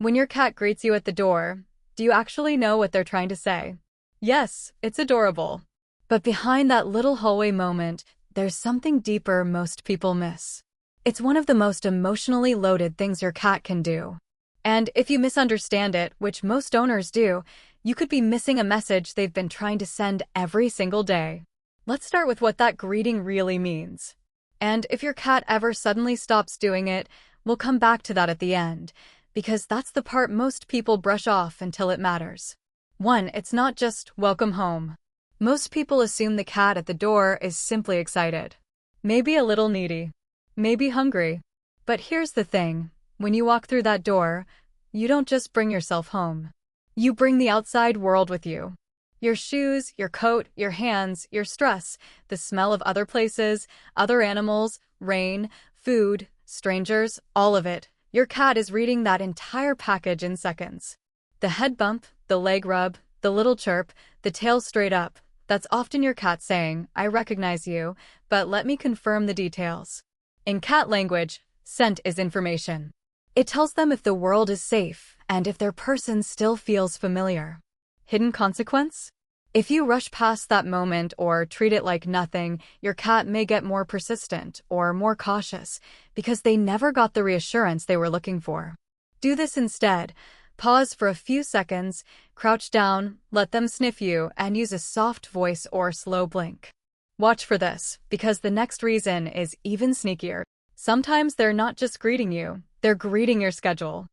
When your cat greets you at the door, do you actually know what they're trying to say? Yes, it's adorable. But behind that little hallway moment, there's something deeper most people miss. It's one of the most emotionally loaded things your cat can do. And if you misunderstand it, which most owners do, you could be missing a message they've been trying to send every single day. Let's start with what that greeting really means. And if your cat ever suddenly stops doing it, we'll come back to that at the end, because that's the part most people brush off until it matters. 1. It's not just welcome home. Most people assume the cat at the door is simply excited. Maybe a little needy. Maybe hungry. But here's the thing. When you walk through that door, you don't just bring yourself home. You bring the outside world with you. Your shoes, your coat, your hands, your stress, the smell of other places, other animals, rain, food, strangers, all of it. Your cat is reading that entire package in seconds. The head bump, the leg rub, the little chirp, the tail straight up. That's often your cat saying, I recognize you, but let me confirm the details. In cat language, scent is information. It tells them if the world is safe and if their person still feels familiar. Hidden consequence? If you rush past that moment or treat it like nothing, your cat may get more persistent or more cautious because they never got the reassurance they were looking for. Do this instead. Pause for a few seconds, crouch down, let them sniff you, and use a soft voice or slow blink. Watch for this, because the next reason is even sneakier. Sometimes they're not just greeting you, they're greeting your schedule.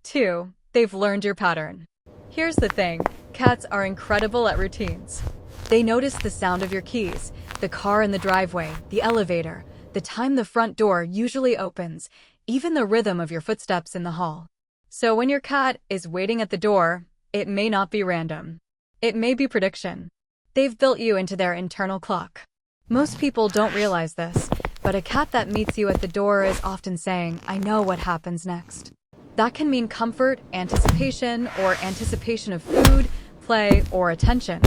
2. They've learned your pattern. Here's the thing, cats are incredible at routines. They notice the sound of your keys, the car in the driveway, the elevator, the time the front door usually opens, even the rhythm of your footsteps in the hall. So when your cat is waiting at the door, it may not be random. It may be prediction. They've built you into their internal clock. Most people don't realize this, but a cat that meets you at the door is often saying, I know what happens next. That can mean comfort, anticipation, or anticipation of food, play, or attention.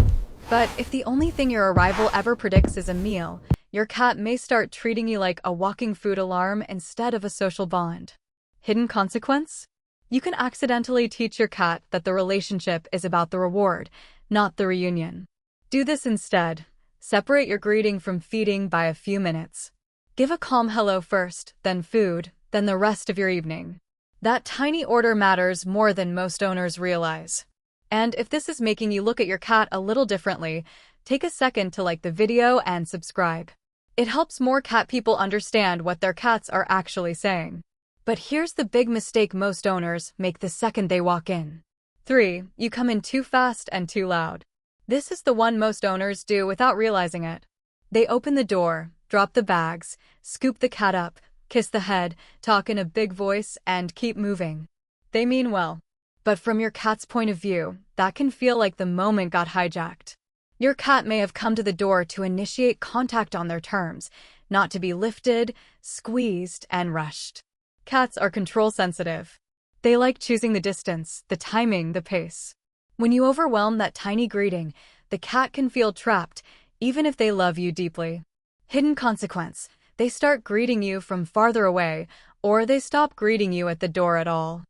But if the only thing your arrival ever predicts is a meal, your cat may start treating you like a walking food alarm instead of a social bond. Hidden consequence? You can accidentally teach your cat that the relationship is about the reward, not the reunion. Do this instead. Separate your greeting from feeding by a few minutes. Give a calm hello first, then food, then the rest of your evening. That tiny order matters more than most owners realize. And if this is making you look at your cat a little differently, take a second to like the video and subscribe. It helps more cat people understand what their cats are actually saying. But here's the big mistake most owners make the second they walk in. 3. You come in too fast and too loud. This is the one most owners do without realizing it. They open the door, drop the bags, scoop the cat up, kiss the head, talk in a big voice, and keep moving. They mean well. But from your cat's point of view, that can feel like the moment got hijacked. Your cat may have come to the door to initiate contact on their terms, not to be lifted, squeezed, and rushed. Cats are control sensitive. They like choosing the distance, the timing, the pace. When you overwhelm that tiny greeting, the cat can feel trapped, even if they love you deeply. Hidden consequence. They start greeting you from farther away, or they stop greeting you at the door at all.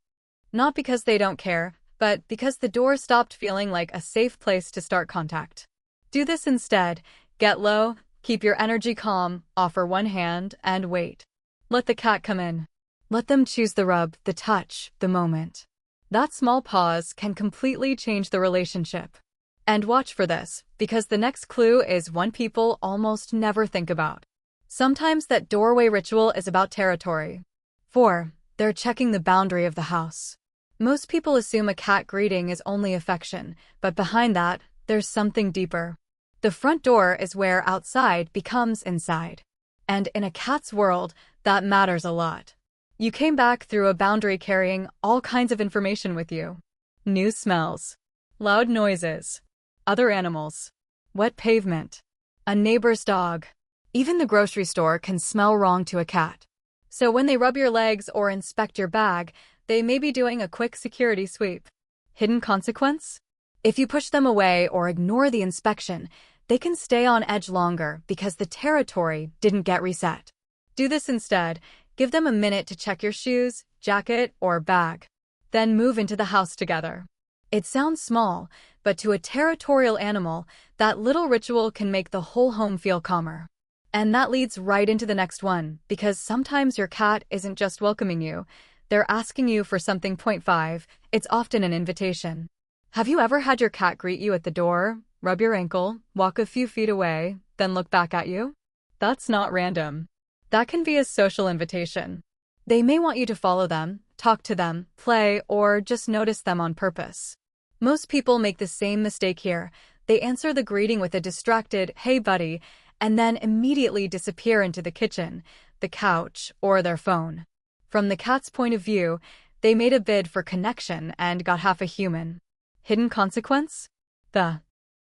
Not because they don't care, but because the door stopped feeling like a safe place to start contact. Do this instead. Get low, keep your energy calm, offer one hand, and wait. Let the cat come in. Let them choose the rub, the touch, the moment. That small pause can completely change the relationship. And watch for this, because the next clue is one people almost never think about. Sometimes that doorway ritual is about territory. 4. They're checking the boundary of the house. Most people assume a cat greeting is only affection, but behind that, there's something deeper. The front door is where outside becomes inside. And in a cat's world, that matters a lot. You came back through a boundary carrying all kinds of information with you. New smells, loud noises, other animals, wet pavement, a neighbor's dog. Even the grocery store can smell wrong to a cat. So when they rub your legs or inspect your bag, they may be doing a quick security sweep. Hidden consequence? If you push them away or ignore the inspection, they can stay on edge longer because the territory didn't get reset. Do this instead. Give them a minute to check your shoes, jacket, or bag. then move into the house together. It sounds small, but to a territorial animal, that little ritual can make the whole home feel calmer. And that leads right into the next one, because sometimes your cat isn't just welcoming you, they're asking you for something. Point 5, it's often an invitation. Have you ever had your cat greet you at the door, rub your ankle, walk a few feet away, then look back at you? That's not random. That can be a social invitation. They may want you to follow them, talk to them, play, or just notice them on purpose. Most people make the same mistake here. They answer the greeting with a distracted, "Hey buddy," and then immediately disappear into the kitchen, the couch, or their phone. From the cat's point of view, they made a bid for connection and got half a human. Hidden consequence? The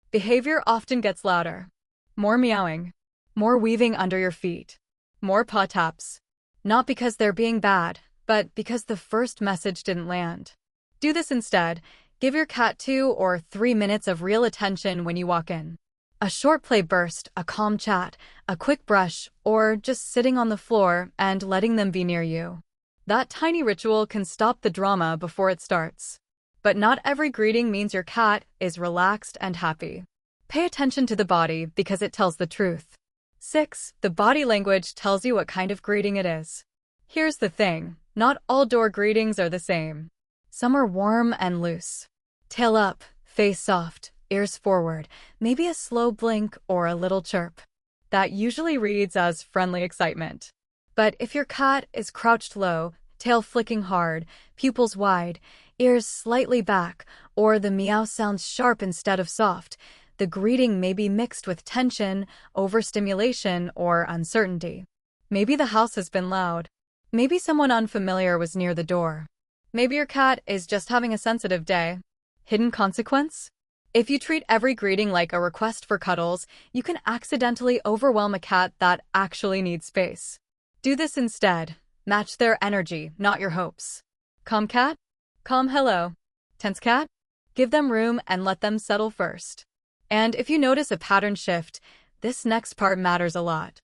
behavior often gets louder. More meowing. More weaving under your feet. More paw taps. Not because they're being bad, but because the first message didn't land. Do this instead. Give your cat 2 or 3 minutes of real attention when you walk in. A short play burst, a calm chat, a quick brush, or just sitting on the floor and letting them be near you. That tiny ritual can stop the drama before it starts. But not every greeting means your cat is relaxed and happy. Pay attention to the body because it tells the truth. 6. The body language tells you what kind of greeting it is. Here's the thing, not all door greetings are the same. Some are warm and loose. Tail up, face soft, ears forward, maybe a slow blink or a little chirp. That usually reads as friendly excitement. But if your cat is crouched low, tail flicking hard, pupils wide, ears slightly back, or the meow sounds sharp instead of soft, the greeting may be mixed with tension, overstimulation, or uncertainty. Maybe the house has been loud. Maybe someone unfamiliar was near the door. Maybe your cat is just having a sensitive day. Hidden consequence? If you treat every greeting like a request for cuddles, you can accidentally overwhelm a cat that actually needs space. Do this instead. Match their energy, not your hopes. Calm cat? Calm hello. Tense cat? Give them room and let them settle first. And if you notice a pattern shift, this next part matters a lot.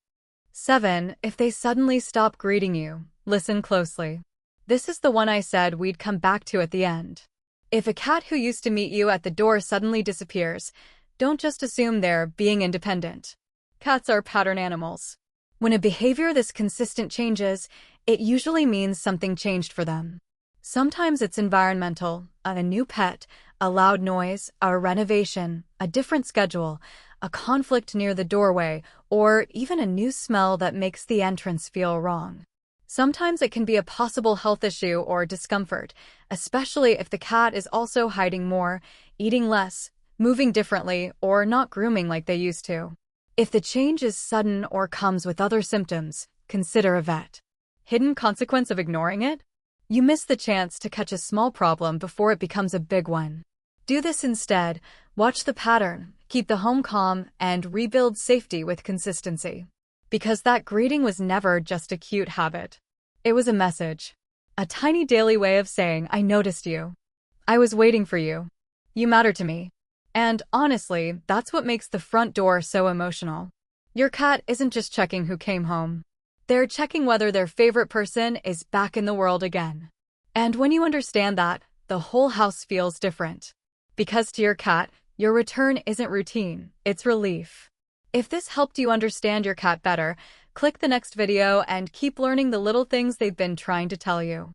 7. If they suddenly stop greeting you, listen closely. This is the one I said we'd come back to at the end. If a cat who used to meet you at the door suddenly disappears, don't just assume they're being independent. Cats are pattern animals. When a behavior this consistent changes, it usually means something changed for them. Sometimes it's environmental, a new pet, a loud noise, a renovation, a different schedule, a conflict near the doorway, or even a new smell that makes the entrance feel wrong. Sometimes it can be a possible health issue or discomfort, especially if the cat is also hiding more, eating less, moving differently, or not grooming like they used to. If the change is sudden or comes with other symptoms, consider a vet. Hidden consequence of ignoring it? You miss the chance to catch a small problem before it becomes a big one. Do this instead. Watch the pattern, keep the home calm, and rebuild safety with consistency. Because that greeting was never just a cute habit. It was a message. A tiny daily way of saying, I noticed you. I was waiting for you. You matter to me. And honestly, that's what makes the front door so emotional. Your cat isn't just checking who came home. They're checking whether their favorite person is back in the world again. And when you understand that, the whole house feels different. Because to your cat, your return isn't routine, it's relief. If this helped you understand your cat better, click the next video and keep learning the little things they've been trying to tell you.